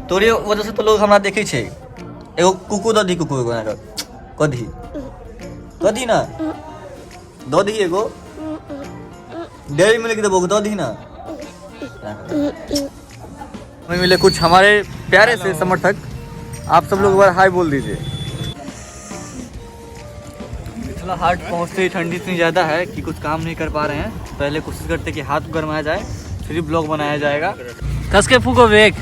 तोरे वजह से तो लोग हमरा देखे छे। एगो कुकु दधी कुकु एगो ना कधी कधी ना दधी एगो डेयरी मिल्क देबो दधी ना। हमें मिले कुछ हमारे प्यारे से समर्थक, आप सब लोग एक बार हाय बोल दीजिए। मिथिला हाट पहुँचते ही ठंडी इतनी ज़्यादा है कि कुछ काम नहीं कर पा रहे हैं। पहले कोशिश करते कि हाथ गरमाया जाए फिर ब्लॉग बनाया जाएगा। कस के फूको वेग,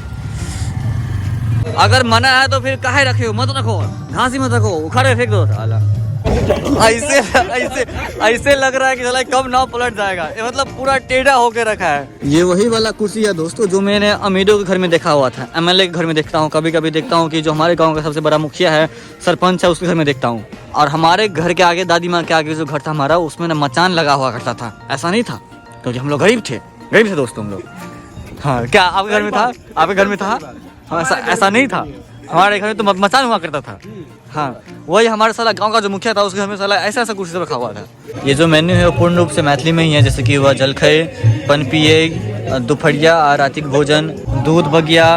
अगर मना है तो फिर काहे रखे हो, मत रखो, घास ही मत रखो, उखाड़े फेंक दो साला। ऐसे ऐसे ऐसे लग रहा है कि साला कब नाव पलट जाएगा। ये मतलब पूरा टेढ़ा होके रखा है। ये वही वाला कुर्सी है दोस्तों जो मैंने अमीरों के घर में देखा हुआ था। एमएलए के घर में देखता हूँ, कभी कभी देखता हूँ कि जो हमारे गांव का सबसे बड़ा मुखिया है, सरपंच है, उसके घर में देखता हूँ। और हमारे घर के आगे, दादी माँ के आगे जो घर था हमारा, उसमें ना मचान लगा हुआ करता था। ऐसा नहीं था क्योंकि हम लोग गरीब थे दोस्तों हम लोग। हाँ, क्या आपके घर में था? आपके घर में था? हाँ, ऐसा नहीं था। हमारे घर में तो मचान हुआ करता था। हाँ, वही हमारे साला गांव का जो मुखिया था उसके घर में साला ऐसा कुर्सी रखा हुआ था। ये जो मेन्यू है वो पूर्ण रूप से मैथिली में ही है, जैसे कि हुआ जलखै, पनपिए, दोपहरिया और रातिक भोजन, दूध बगिया,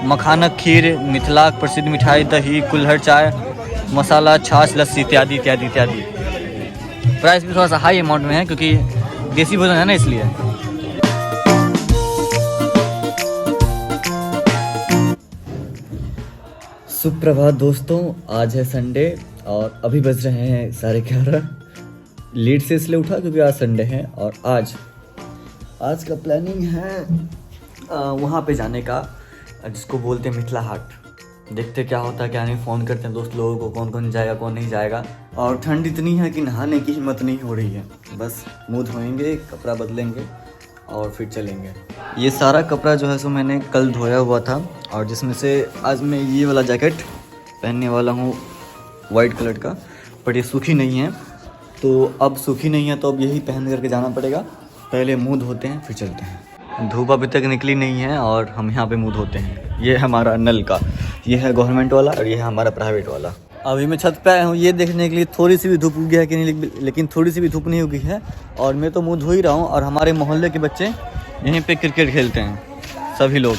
मखानक खीर, मिथिलाक प्रसिद्ध मिठाई, दही, कुल्हड़ चाय, मसाला, छाछ, लस्सी इत्यादि इत्यादि इत्यादि। प्राइस भी थोड़ा सा हाई अमाउंट में है क्योंकि देसी भोजन है ना, इसलिए। सुप्रभात दोस्तों, आज है संडे और अभी बज रहे हैं 11:30। लेट से इसलिए उठा क्योंकि आज संडे है और आज का प्लानिंग है वहाँ पे जाने का, जिसको बोलते हैं मिथिला हाट। देखते क्या होता है क्या नहीं। फ़ोन करते हैं दोस्त लोगों को, कौन कौन जाएगा कौन नहीं जाएगा। और ठंड इतनी है कि नहाने की हिम्मत नहीं हो रही है। बस मुँह धोएंगे, कपड़ा बदलेंगे और फिर चलेंगे। ये सारा कपड़ा जो है सो मैंने कल धोया हुआ था और जिसमें से आज मैं ये वाला जैकेट पहनने वाला हूँ वाइट कलर का, बट ये सूखी नहीं है। तो अब सूखी नहीं है तो अब यही पहन करके जाना पड़ेगा। पहले मुंह धोते हैं फिर चलते हैं। धूप अभी तक निकली नहीं है और हम यहाँ पे मुंह धोते हैं। ये है हमारा नल का, ये है गवर्नमेंट वाला और ये है हमारा प्राइवेट वाला। अभी मैं छत पे आया हूँ ये देखने के लिए थोड़ी सी भी धूप उगी है कि नहीं, लेकिन थोड़ी सी भी धूप नहीं उगी है और मैं तो मुंह धो ही रहा हूँ। और हमारे मोहल्ले के बच्चे यहीं पे क्रिकेट खेलते हैं सभी लोग।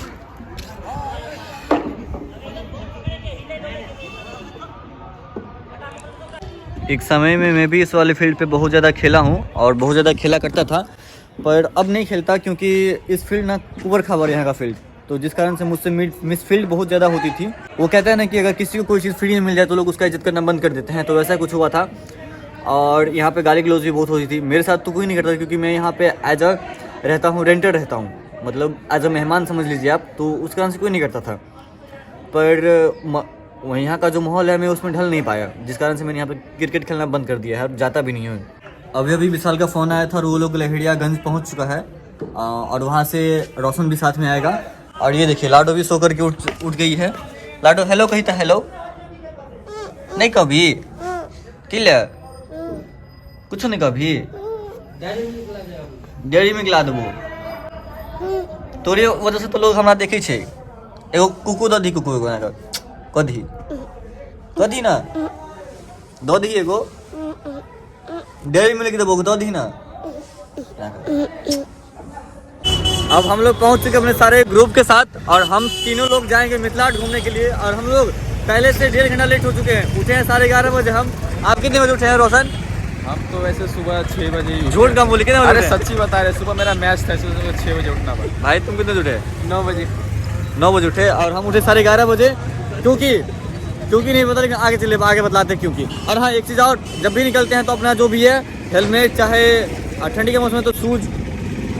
एक समय में मैं भी इस वाले फील्ड पे बहुत ज़्यादा खेला हूँ और बहुत ज़्यादा खेला करता था, पर अब नहीं खेलता क्योंकि इस फील्ड ना कुबर खाबर यहाँ का फील्ड, तो जिस कारण से मुझसे मिस फील्ड बहुत ज़्यादा होती थी। वो कहते हैं ना कि अगर किसी को कोई चीज़ फ्री में मिल जाए तो लोग उसका इज्जत करना बंद कर देते हैं, तो वैसा कुछ हुआ था। और यहाँ पे गाली गलौज भी बहुत होती थी। मेरे साथ तो कोई नहीं करता क्योंकि मैं यहाँ पे एज अ रहता हूँ, रेंटेड रहता हूँ, मतलब एज अ मेहमान समझ लीजिए आप, तो उस कारण से कोई नहीं करता था। पर यहाँ का जो माहौल है मैं उसमें ढल नहीं पाया, जिस कारण से मैंने यहाँ पे क्रिकेट खेलना बंद कर दिया है और जाता भी नहीं हूँ। अभी विशाल का फ़ोन आया था और वो लोग लहेड़ियागंज पहुँच चुका है और वहाँ से रोशन भी साथ में आएगा। और ये देखिए लाडो भी सो करके उठ गई है। लाडो हेलो कही था, हेलो नहीं कभी किले कुछ नहीं कभी डेयरी में गिला देबो। तोरे वजह से तो लोग हमरा देखे छे। एगो कुकु दधी कुकु एगो ना कधी कधी ना दधी एगो डेयरी मिल्क देबो दधी ना। अब हम लोग पहुंच चुके अपने सारे ग्रुप के साथ और हम तीनों लोग जाएंगे मिथिला हाट घूमने के लिए। और हम लोग पहले से 1.5 घंटा लेट हो चुके हैं। उठे हैं 11:30 बजे हम। आप कितने बजे उठे हैं रोशन? हम तो वैसे सुबह 6 बजे। झूठ कम बोले कितने बजे? अरे सच्ची बता रहे, सुबह मेरा मैच था इसलिए 6 बजे उठना पड़ा। भाई तुम कितने उठे? 9 बजे। 9 बजे उठे और हम उठे 11:30 बजे। क्योंकि नहीं पता, लेकिन आगे बतलाते हैं क्योंकि। और हाँ एक चीज़ और, जब भी निकलते हैं तो अपना जो भी है हेलमेट, चाहे ठंडी के मौसम में तो शूज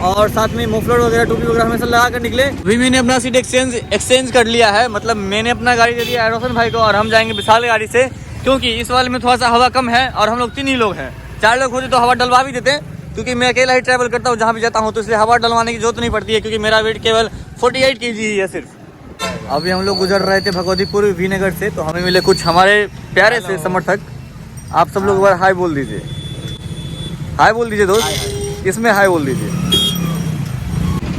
और साथ में मफलर वगैरह टोपी वगैरह हमेशा लगा कर निकले। अभी मैंने अपना सीट एक्सचेंज कर लिया है, मतलब मैंने अपना गाड़ी दे दिया है रोशन भाई को और हम जाएंगे विशाल गाड़ी से, क्योंकि इस वाले में थोड़ा सा हवा कम है और हम लोग 3 ही लोग हैं। 4 लोग होते तो हवा डलवा भी देते, क्योंकि मैं अकेला ही ट्रैवल करता हूँ जहाँ भी जाता हूँ, तो इसलिए हवा डलवाने की जरूरत नहीं पड़ती है क्योंकि मेरा वेट केवल 48 kg ही है सिर्फ। अभी हम लोग गुजर रहे थे भगवतीपुर वीनगर से, तो हमें मिले कुछ हमारे प्यारे से समर्थक। आप सब लोग एक बार हाय बोल दीजिए। हाय बोल दीजिए दोस्त, इसमें हाय बोल दीजिए।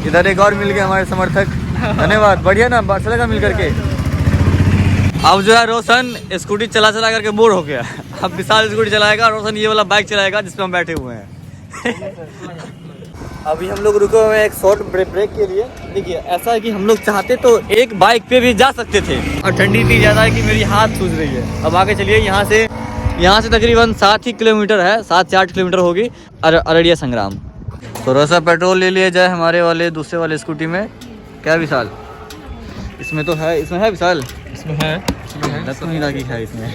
इधर एक और मिल गए हमारे समर्थक, धन्यवाद। बढ़िया ना, अच्छा लगा मिल करके। अब जो है रोशन स्कूटी चला करके बोर हो गया। अब विशाल स्कूटी चलाएगा, रोशन ये वाला बाइक चलाएगा जिसमें हम बैठे हुए हैं। अभी हम लोग रुके हुए हैं एक शॉर्ट ब्रेक के लिए। देखिए ऐसा है कि हम लोग चाहते तो एक बाइक पे भी जा सकते थे और ठंडी इतनी ज़्यादा है कि मेरी हाथ सूज रही है। अब आगे चलिए, यहाँ से तकरीबन 7 ही किलोमीटर है, 7 से 8 किलोमीटर होगी अररिया संग्राम। थोड़ा सा पेट्रोल ले लिया जाए हमारे वाले दूसरे वाले स्कूटी में। क्या विशाल इसमें तो है, इसमें है विशाल, इसमें है 10 की है इसमें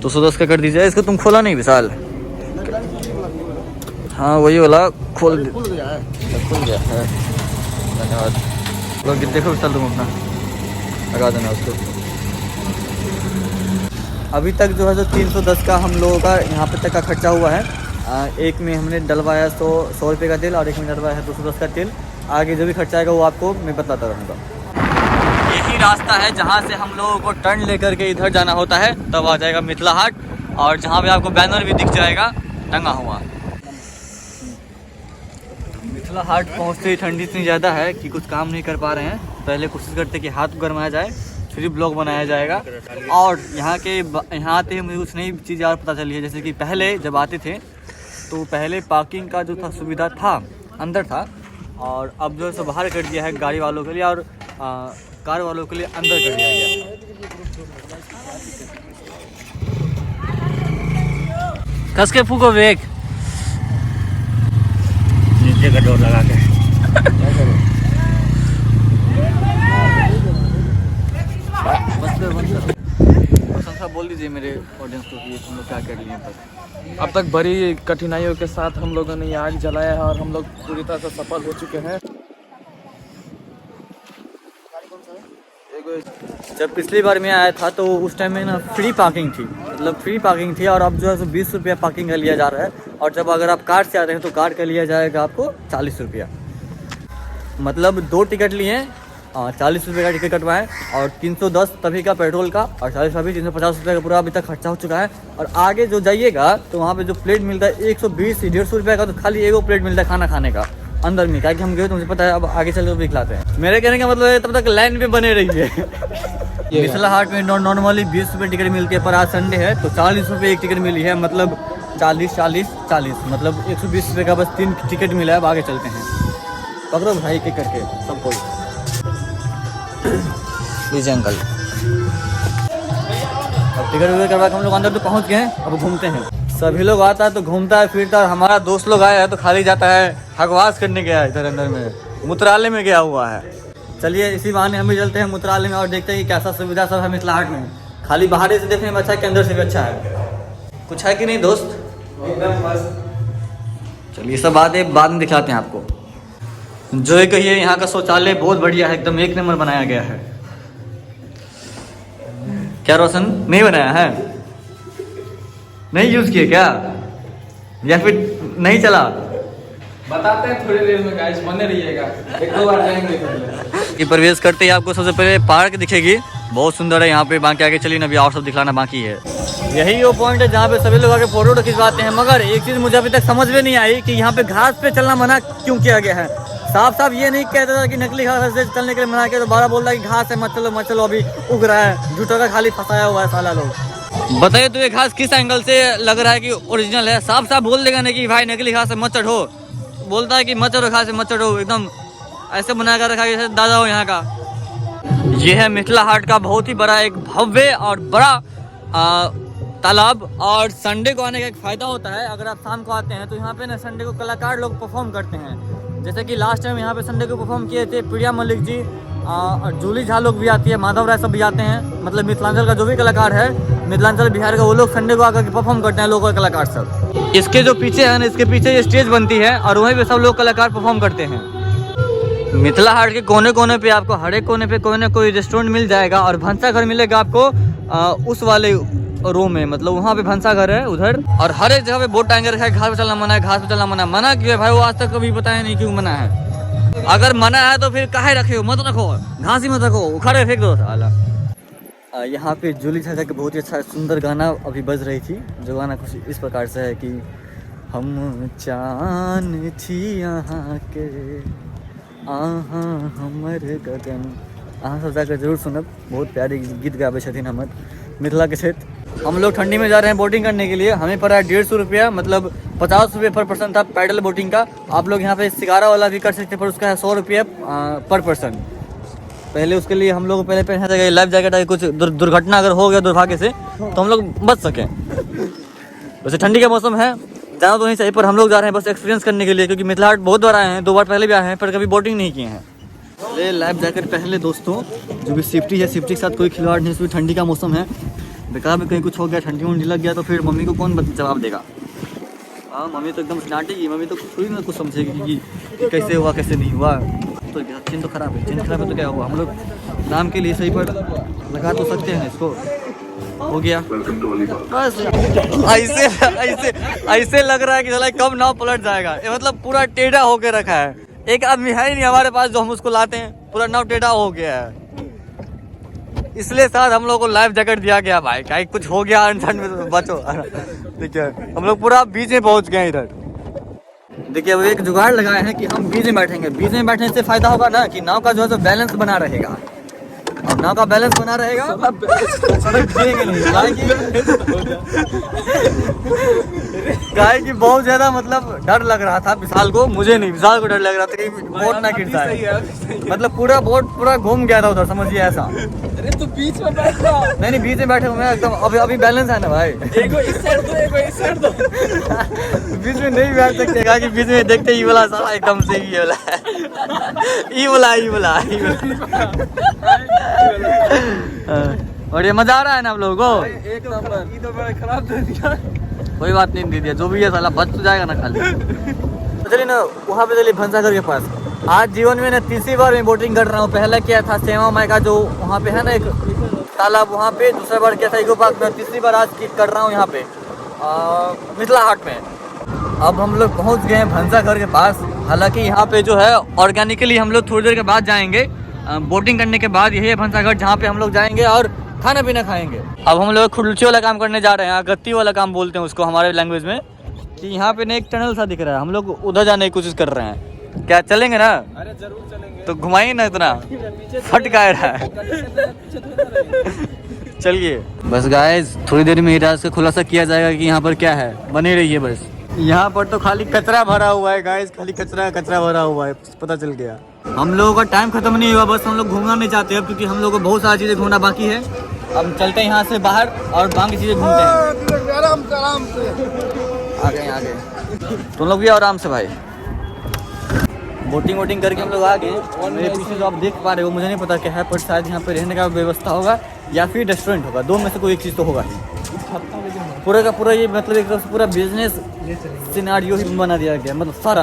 210 का कर दीजिए। इसको तुम खोला नहीं विशाल? हाँ वही वाला खुल गया है। धन्यवाद। लोग देखो विशाल तुम अपना लगा देना उसको। अभी तक जो है जो 310 का हम लोगों का यहाँ पे तक का खर्चा हुआ है। एक में हमने डलवाया 100 रुपये का तेल और एक में डलवाया है 210 का तेल। आगे जो भी खर्चा आएगा वो आपको मैं बताता रहूँगा। यही रास्ता है जहाँ से हम लोगों को टर्न लेकर के इधर जाना होता है, तब आ जाएगा मिथिला हाट, और जहाँ पे आपको बैनर भी दिख जाएगा टंगा हुआ। मिथिला हाट पहुँचते ही ठंडी इतनी ज़्यादा है कि कुछ काम नहीं कर पा रहे हैं। पहले कोशिश करते कि हाथ गरमाया जाए, फिर ब्लॉग बनाया जाएगा। और यहाँ आते ही मुझे कुछ नई चीज़ और पता चली है। जैसे कि पहले जब आते थे तो पहले पार्किंग का जो था सुविधा था अंदर था, और अब जो है सो बाहर कर दिया है गाड़ी वालों के लिए और कार वालों के लिए अंदर कर दिया गया। कस के फूको वेग नीचे का डोर लगा के बोल दीजिए मेरे ऑडियंस को कि तुम लोग क्या कर लिए तक। अब तक बड़ी कठिनाइयों के साथ हम लोगों ने ये आग जलाया है और हम लोग पूरी तरह से सफल हो चुके हैं। जब पिछली बार मैं आया था तो उस टाइम में ना फ्री पार्किंग थी, मतलब फ्री पार्किंग थी, और अब जो है सो 20 रुपया पार्किंग का लिया जा रहा है। और जब अगर आप कार से आते हैं तो कार का लिया जाएगा आपको 40 रुपया। मतलब 2 टिकट लिए, 40 रुपये का टिकट कटवाएं और 310 तभी का पेट्रोल का और 40 अभी 350 रुपये का पूरा अभी तक खर्चा हो चुका है। और आगे जो जाइएगा तो वहाँ पे जो प्लेट मिलता है 120-150 रुपये का, तो खाली एगो प्लेट मिलता है खाना खाने का अंदर में। क्या कि हम गए तो मुझे पता है, अब आगे चल के भी खिलाते हैं। मेरे कहने का मतलब है तब तक लाइन में बने रहिए। मिथिला हाट में नॉर्मली 20 रुपये टिकट मिलती है, पर आज संडे है तो 40 रुपये एक टिकट मिली है। मतलब 40 मतलब 120 रुपये का बस 3 टिकट मिला है। अब आगे चलते हैं, पकड़ो भाई के करके सबको। लीजिए अंकल, अब टिकट वगैरह करवा के हम लोग अंदर तो पहुंच गए हैं। अब घूमते हैं। सभी लोग आता है तो घूमता है फिरता है, और हमारा दोस्त लोग आया है तो खाली जाता है हकवास करने गया है, इधर अंदर में मूत्रालय में गया हुआ है। चलिए इसी बहाने हम भी चलते हैं मूत्रालय में और देखते हैं कि कैसा सुविधा सब है मिथिला हाट में। खाली बाहर से देखने में अच्छा है कि अंदर से भी अच्छा है। कुछ है कि नहीं दोस्त? चलिए सब बातें बाद में दिखाते हैं आपको। जो ये कहिए यहाँ का शौचालय बहुत बढ़िया है, एकदम 1 नंबर बनाया गया है। क्या रोशन नहीं बनाया है? नहीं यूज किए क्या, या फिर नहीं चला? बताते हैं थोड़ी देर में गाइस, बने रहिएगा, 1-2 बार जाएंगे पहले। ये प्रवेश करते ही आपको सबसे पहले पार्क दिखेगी, बहुत सुंदर है यहाँ पे। बाकी आगे चलिए, अभी और सब दिखलाना बाकी है। यही वो पॉइंट है जहाँ पे सभी लोग आके फोटो खिंचवाते हैं। मगर एक चीज़ मुझे अभी तक समझ में नहीं आई कि यहाँ पे घास पे चलना मना क्यों किया गया है। साफ साफ ये नहीं कहता था कि नकली घास से चलने के लिए मना किया, तो 12 बोल रहा है कि घास है मत चलो अभी उग रहा है। झूठों का खाली फंसाया हुआ है साला लोग। बताइए तो ये घास किस एंगल से लग रहा है कि ओरिजिनल है? साफ साफ बोल देगा नहीं कि भाई नकली घास है मत चढ़ो। बोलता है कि मत चढ़ो घास है मत चढ़ो, एकदम ऐसे बना कर रखा है जैसे दादा हो यहाँ का। ये है मिथिला हाट का बहुत ही बड़ा एक भव्य और बड़ा तालाब। और संडे को आने का एक फ़ायदा होता है, अगर आप शाम को आते हैं तो यहाँ पे ना संडे को कलाकार लोग परफॉर्म करते हैं। जैसे कि लास्ट टाइम यहाँ पे संडे को परफॉर्म किए थे प्रिया मलिक जी, और जूली झा लोग भी आती है, माधव राय सब भी आते हैं। मतलब मिथिलांचल का जो भी कलाकार है, मिथिलांचल बिहार का, वो लोग संडे को आकर के परफॉर्म करते हैं, लोकल कलाकार सब। इसके जो पीछे है ना, इसके पीछे ये स्टेज बनती है और वहीं पे सब लोग कलाकार परफॉर्म करते हैं। मिथिला हाट के कोने कोने पे आपको हर एक कोने पे कोई ना कोई रेस्टोरेंट मिल जाएगा, और भंसा घर मिलेगा आपको उस वाले रो में, मतलब वहाँ पे भंसा घर है उधर। और हर एक जगह पे बोर्ड टांगे रखा है, घास पे चलना मना है, घास पे चलना मना। मना क्यों है भाई, वो आज तक कभी बताया नहीं क्यों मना है। अगर मना है तो फिर काहे रखे हो, मत रखो, घास ही मत रखो, उखाड़े फेंक दो साला। यहाँ पे जूली झाझा के बहुत ही अच्छा सुंदर गाना अभी बज रही थी, जो गाना कुछ इस प्रकार से है कि हम चांद थी यहाँ के आहा हमर गगन। अहाँ सब जाकर जरूर सुनब, बहुत प्यारे गीत गाबे छथिन हमर मिथिला के क्षेत्र। हम लोग ठंडी में जा रहे हैं बोटिंग करने के लिए। हमें पड़ा है 150 रुपया, मतलब 50 रुपये पर पर्सन था पैडल बोटिंग का। आप लोग यहाँ पे शिकारा वाला भी कर सकते हैं, पर उसका है 100 रुपये पर पर्सन। पहले उसके लिए हम लोग पहले पहनना चाहिए लाइफ जैकेट, अगर कुछ दुर्घटना अगर हो गया दुर्भाग्य से तो हम लोग बच सकें। वैसे ठंडी का मौसम है, जाना तो नहीं चाहिए, पर हम लोग जा रहे हैं बस एक्सपीरियंस करने के लिए, क्योंकि मिथिला हाट बहुत बार आए हैं, 2 बार पहले भी आए हैं, पर कभी बोटिंग नहीं किए हैं। ये लाइफ जैकेट पहन ले दोस्तों, जो भी सेफ्टी है, सेफ्टी के साथ कोई खिलवाड़ नहीं। इसमें ठंडी का मौसम है, बेकार में कहीं कुछ हो गया, ठंडी उंडी लग गया तो फिर मम्मी को कौन जवाब देगा। हाँ, मम्मी तो एकदम स्नाटेगी, मम्मी तो थोड़ी ना कुछ समझेगी कि कैसे हुआ कैसे नहीं हुआ। तो चेन तो खराब है, चेन खराब है तो क्या हुआ, हम लोग नाम के लिए सही पर लगा तो सकते हैं इसको। हो गया बस। ऐसे ऐसे ऐसे लग रहा है कि साला कब नाव पलट जाएगा। ये मतलब पूरा टेढ़ा होके रखा है, एक आदमी है ही नहीं हमारे पास जो हम उसको लाते हैं, पूरा नाव टेढ़ा हो गया है। इसलिए शायद हम लोग को लाइफ जैकेट दिया गया भाई, कहीं कुछ हो गया अनशन में तो बचो। देखिए हम लोग पूरा बीच में पहुंच गए इधर। देखिए अब एक जुगाड़ लगाए हैं कि हम बीच में बैठेंगे। बीच में बैठने से फायदा होगा ना कि नाव का जो है बैलेंस बना रहेगा, और नाव का बैलेंस बना रहेगा गाय की बहुत ज्यादा मतलब डर लग रहा था विशाल को, मुझे नहीं, विशाल को डर लग रहा था कि बोट ना गिर जाए। मतलब पूरा बोट पूरा घूम गया था उधर, समझिए ऐसा। अरे तो बीच में बैठ रहा। नहीं बीच में बैठे हुए हैं एकदम, अभी बैलेंस है ना भाई। एगो इस साइड दो, एगो इस साइड दो। बीच में नहीं बैठ सकते, कहा कि बीच में देखते ही बोला साला एकदम से ही बोला और ये मजा आ रहा है ना आप लोगों को? एक नंबर। ये तो बड़ा खराब दे दिया। कोई बात नहीं, दे दिया जो भी है साला बच तो जाएगा ना खाली। चलिए ना वहाँ पे चलिए भंसाघर के पास। आज जीवन में ना तीसरी बार मैं बोटिंग कर रहा हूँ। पहला किया था श्यामा माई का जो वहाँ पे है ना एक तालाब, वहाँ पे। दूसरा बार किया था इको पार्क में। तीसरी बार आज कर रहा हूँ यहाँ पे मिथिला हाट में। अब हम लोग पहुँच गए हैं भंसाघर के पास। हालांकि यहाँ पे जो है ऑर्गेनिकली हम लोग थोड़ी देर के बाद जाएंगे, बोटिंग करने के बाद। यही है भंसाघर जहाँ पे हम लोग जाएंगे और खाना पीना खाएंगे। अब हम लोग खुलची वाला काम करने जा रहे हैं, गत्ती वाला काम बोलते हैं उसको हमारे लैंग्वेज में। कि यहाँ पे ना एक टनल सा दिख रहा है, हम लोग उधर जाने की कोशिश कर रहे हैं। क्या चलेंगे ना? अरे जरूर चलेंगे। तो घुमाइए ना, इतना फट का रहा है। चलिए बस गाइस, थोड़ी देर में राज का खुलासा किया जाएगा कि यहाँ पर क्या है। बने रहिए बस। यहाँ पर तो खाली कचरा भरा हुआ है गाइस, खाली कचरा भरा हुआ है, पता चल गया। हम लोगों का टाइम खत्म नहीं हुआ, बस हम लोग घूमना नहीं चाहते अब, क्योंकि हम लोग को बहुत सारी चीज़ें घूमना बाकी है। अब चलते हैं यहाँ से बाहर और बाकी चीज़ें घूमते हैं। आराम से आगे तुम लोग भी आराम से भाई। बोटिंग करके हम लोग आ गए। और मेरे पीछे जो आप देख पा रहे हो, मुझे नहीं पता क्या है, पर शायद यहाँ पे रहने का व्यवस्था होगा या फिर रेस्टोरेंट होगा, दो में से कोई एक चीज़ तो होगा ही। पूरा का पूरा ये मतलब एक तरफ से पूरा बिजनेस सिनेरियो ही बना दिया गया, मतलब सारा।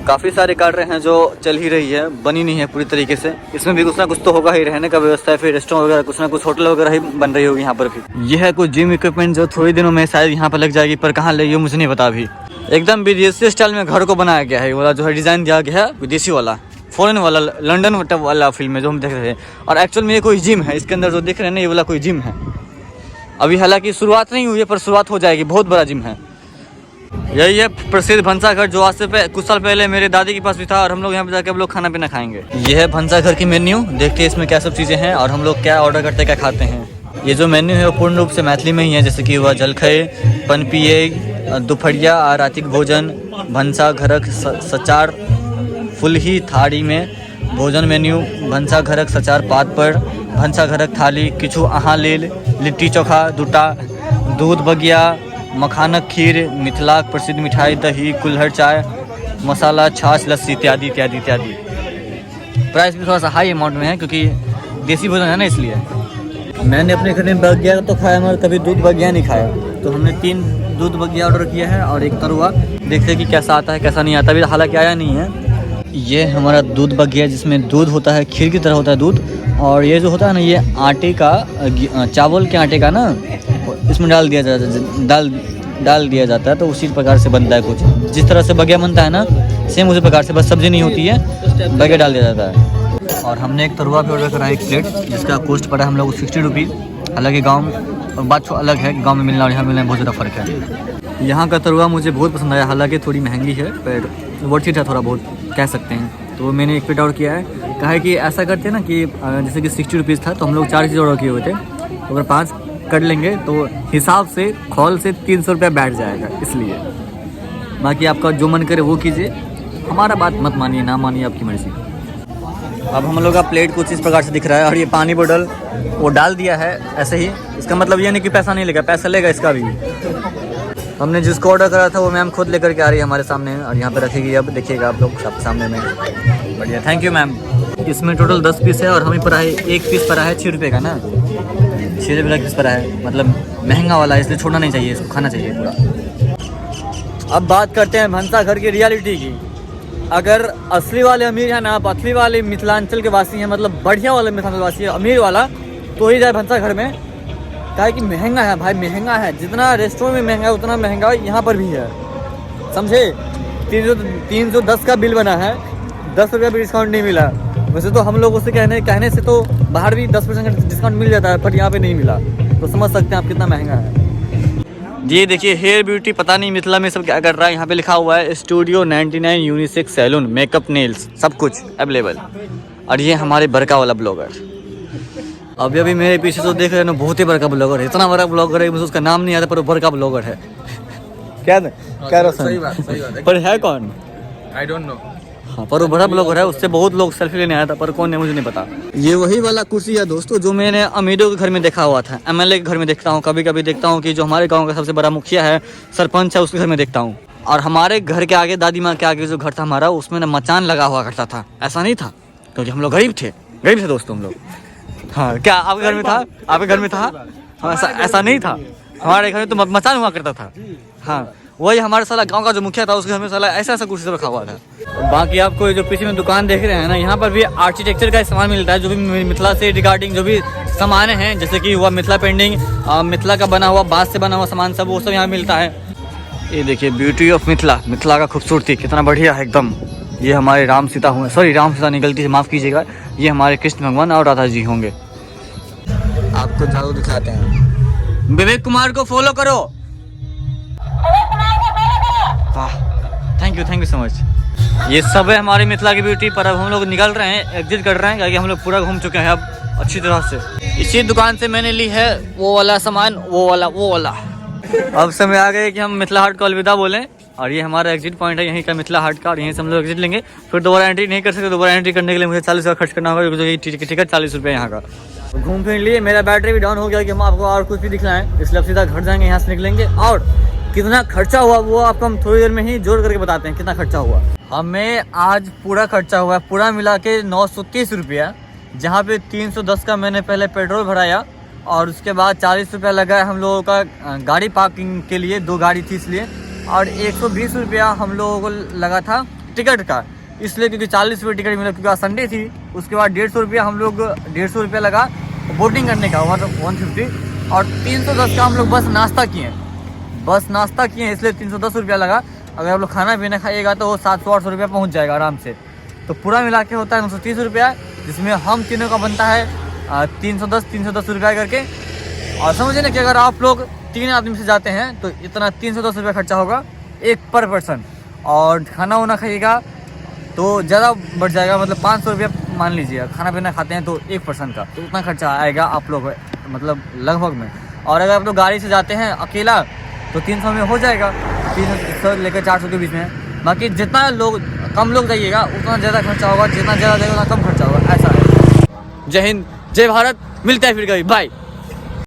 काफ़ी सारे कार्य हैं जो चल ही रही है, बनी नहीं है पूरी तरीके से। इसमें भी कुछ ना कुछ तो होगा ही, रहने का व्यवस्था है, फिर रेस्टोरेंट वगैरह, कुछ ना कुछ होटल वगैरह ही बन रही होगी यहाँ पर भी। यह है कुछ जिम इक्विपमेंट जो थोड़ी दिनों में शायद यहाँ पर लग जाएगी, पर कहाँ लगी मुझे नहीं पता अभी। एकदम विदेशी स्टाइल में घर को बनाया गया है, वाला जो है डिज़ाइन दिया गया है विदेशी वाला, फॉरेन वाला, लंदन वाला फिल्म में जो हम देख रहे हैं। और एक्चुअल में ये कोई जिम है, इसके अंदर जो देख रहे हैं ना, ये वाला कोई जिम है। अभी हालांकि शुरुआत नहीं हुई है, पर शुरुआत हो जाएगी। बहुत बड़ा जिम है। यही है प्रसिद्ध भंसाघर, जो आज से कुछ साल पहले मेरे दादी के पास भी था, और हम लोग यहाँ पे जाकर हम लोग खाना पीना खाएंगे। यह है भंसाघर की मेन्यू, देखते हैं इसमें क्या सब चीज़ें हैं और हम लोग क्या ऑर्डर करते हैं, क्या खाते हैं। ये जो मेन्यू है वो पूर्ण रूप से मैथिली में ही है, जैसे कि हुआ जलखै, पनपिए, दुपहरिया आ रातिक भोजन, भंसाघरक सचार फुलही थारी में भोजन मेन्यू, भंसाघरक सचार पात पर, भंसाघरक थाली किछु अहाँ लेल, लिट्टी चोखा दूटा, दूध बगिया, मखानक खीर, मिथिलाक प्रसिद्ध मिठाई दही, कुल्हड़ चाय, मसाला छाछ लस्सी इत्यादि इत्यादि इत्यादि। प्राइस भी थोड़ा सा हाई अमाउंट में है, क्योंकि देसी भोजन है ना, इसलिए। मैंने अपने घर में बगिया तो खाया, मगर कभी दूध बगिया नहीं खाया, तो हमने 3 दूध बगिया ऑर्डर किया है और 1 तरुआ। देखते हैं कि कैसा आता है कैसा नहीं आता, अभी हालांकि आया नहीं है। ये हमारा दूध बगिया, जिसमें दूध होता है, खीर की तरह होता है दूध, और ये जो होता है ना, ये आटे का, चावल के आटे का ना, इसमें डाल दिया जाता है, तो उसी प्रकार से बनता है कुछ। जिस तरह से बगिया बनता है ना, सेम उसी प्रकार से, बस सब्जी नहीं होती है, बगिया डाल दिया जाता है। और हमने एक तरुआ भी ऑर्डर करा है, 1 प्लेट, जिसका कॉस्ट पड़ा हम लोग 60 रुपीज़। हालांकि गाँव और बात अलग है, गाँव में मिलना और यहाँ मिलने में बहुत ज़्यादा फ़र्क है। यहाँ का तरुआ मुझे बहुत पसंद आया, हालांकि थोड़ी महंगी है, पर वर्थ इट है थोड़ा बहुत, कह सकते हैं। तो मैंने 1 प्लेट ऑर्डर किया है। कहा है कि ऐसा करते हैं ना कि जैसे कि 60 रुपीज़ था, तो हम लोग 4 चीज़ ऑर्डर किए हुए थे, तो अगर 5 कर लेंगे तो हिसाब से खौल से 300 रुपया बैठ जाएगा, इसलिए बाकी आपका जो मन करे वो कीजिए, हमारा बात मत मानिए, ना मानिए, आपकी मर्जी। अब हम लोग का प्लेट कुछ इस प्रकार से दिख रहा है और ये पानी बोतल वो डाल दिया है ऐसे ही। इसका मतलब ये नहीं कि पैसा नहीं लेगा, पैसा लेगा इसका भी। हमने जिसको ऑर्डर करा था वो मैम खुद लेकर के आ रही है हमारे सामने और यहाँ पे रखेगी। अब देखिएगा आप लोग सब सामने में। बढ़िया, थैंक यू मैम। इसमें टोटल 10 पीस है और हमें पड़ा है एक पीस पड़ा है 6 रुपये का ना, 6 रुपये का पीस पड़ा है, मतलब महंगा वाला है, इसलिए छोड़ना नहीं चाहिए, इसको खाना चाहिए पूरा। अब बात करते हैं भंसा घर की रियलिटी की। अगर असली वाले अमीर हैं ना, आप असली वाले मिथिलांचल के वासी हैं, मतलब बढ़िया वाले मिथिलांचल वासी है, अमीर वाला, तो ही जाए भंसा घर में। क्या है कि महंगा है भाई, महंगा है। जितना रेस्टोरेंट में महंगा है उतना महंगा यहाँ पर भी है, समझे। 310 का बिल बना है, 10 रुपया भी डिस्काउंट नहीं मिला। वैसे तो हम लोग उससे कहने से तो बाहर भी 10% का डिस्काउंट मिल जाता है, पर यहाँ पे नहीं मिला, तो समझ सकते हैं आप कितना महंगा है। ये देखिए हेयर ब्यूटी, पता नहीं मिथिला में सब क्या कर रहा है। यहाँ पे लिखा हुआ है studio 99 unisex salon, makeup, nails, सब कुछ अवेलेबल। और ये हमारे बड़का वाला ब्लॉगर, अभी मेरे पीछे तो देख रहे हैं ना, बहुत ही बड़का ब्लॉगर है, इतना बड़ा ब्लॉगर है, मुझे उसका नाम नहीं आता, पर वो बड़का ब्लॉगर है। क्या सही बात है। पर है कौन, आई डोंट नो। हाँ, पर वो बड़ा ब्लॉगर है, उससे बहुत लोग सेल्फी लेने आया था, पर कौन है मुझे नहीं पता। ये वही वाला कुर्सी है दोस्तों जो मैंने अमीरों के घर में देखा हुआ था, MLA के घर में देखता हूँ, कभी कभी देखता हूँ कि जो हमारे गांव का सबसे बड़ा मुखिया है, सरपंच है, उसके घर में देखता हूँ। और हमारे घर के आगे, दादी माँ के आगे जो घर था हमारा, उसमें ना मचान लगा हुआ करता था। ऐसा नहीं था क्योंकि हम लोग गरीब थे दोस्तों हम लोग। हाँ, क्या आपके घर में था? आपके घर में था? हाँ, ऐसा नहीं था, हमारे घर में तो मचान हुआ करता था। हाँ, वही हमारे साला गांव का जो मुखिया था उसके घर में साला ऐसा कुर्सी रखा हुआ था। बाकी आपको जो पीछे में दुकान देख रहे हैं ना, यहाँ पर भी आर्किटेक्चर का सामान मिलता है, जो भी मिथिला से रिगार्डिंग जो भी सामान हैं, जैसे कि हुआ मिथिला पेंटिंग, मिथिला का बना हुआ, बांस से बना हुआ सामान, सब वो सब यहाँ मिलता है। ये देखिए ब्यूटी ऑफ मिथिला, मिथिला का खूबसूरती कितना बढ़िया है एकदम। ये हमारे राम सीता हुए, सॉरी राम सीता नहीं, गलती से माफ़ कीजिएगा, ये हमारे कृष्ण भगवान और राधा जी होंगे। आपको झाड़ू दिखाते हैं, विवेक कुमार को फॉलो करो। वाह, थैंक यू सो मच। ये सब है हमारे मिथिला की ब्यूटी। पर अब हम लोग निकल रहे हैं, एग्जिट कर रहे हैं, क्योंकि हम लोग पूरा घूम चुके हैं अब अच्छी तरह से। इसी दुकान से मैंने ली है वो वाला सामान, वो वाला। अब समय आ गए कि हम मिथिला हाट को अलविदा बोलें, और ये हमारा एग्जिट पॉइंट है यहीं का, मिथिला हाट का, और यहीं से हम लोग एग्जिट लेंगे। फिर दोबारा एंट्री नहीं कर सकते, दोबारा एंट्री करने के लिए मुझे 40 रुपये खर्च करना होगा, क्योंकि टिकट 40 रुपये यहाँ का। घूम फिर लिए, मेरा बैटरी भी डाउन हो गया कि हम आपको और कुछ भी दिखलाएं, इसलिए अब सीधा घर जाएंगे, यहाँ से निकलेंगे। और कितना खर्चा हुआ वो आपको हम थोड़ी देर में ही जोड़ करके बताते हैं कितना खर्चा हुआ। हमें आज पूरा खर्चा हुआ, पूरा मिला के 930 रुपया, जहाँ पे 310 का मैंने पहले पेट्रोल भराया, और उसके बाद 40 रुपया लगा हम लोगों का गाड़ी पार्किंग के लिए, 2 गाड़ी थी इसलिए, और 120 रुपया हम लोगों को लगा था टिकट का, इसलिए क्योंकि 40 रुपये टिकट मिला, क्योंकि आज संडे थी। उसके बाद 150 रुपया हम लोग 150 रुपया लगा बोटिंग करने का, 150, और 310 का हम लोग बस नाश्ता किए, इसलिए 310 रुपया लगा। अगर आप लोग खाना पीना खाइएगा तो वो 700-800 रुपया पहुँच जाएगा आराम से। तो पूरा मिला के होता है 930 रुपया, जिसमें हम तीनों का बनता है 310 रुपया करके। और समझिए ना कि अगर आप लोग 3 आदमी से जाते हैं तो इतना 310 रुपया खर्चा होगा एक पर पर्सन, और खाना वाना खाइएगा तो ज़्यादा बढ़ जाएगा, मतलब 500 रुपया मान लीजिए। खाना पीना खाते हैं तो एक पर्सन का तो उतना खर्चा आएगा आप लोग, मतलब लगभग में। और अगर आप लोग गाड़ी से जाते हैं अकेला तो 300 में हो जाएगा, 300 लेकर 400 के बीच में। बाकी जितना कम लोग जाइएगा उतना ज़्यादा खर्चा होगा, जितना ज़्यादा जाएगा उतना कम खर्चा होगा, ऐसा है। जय हिंद, जय भारत, मिलता है फिर कभी, बाय।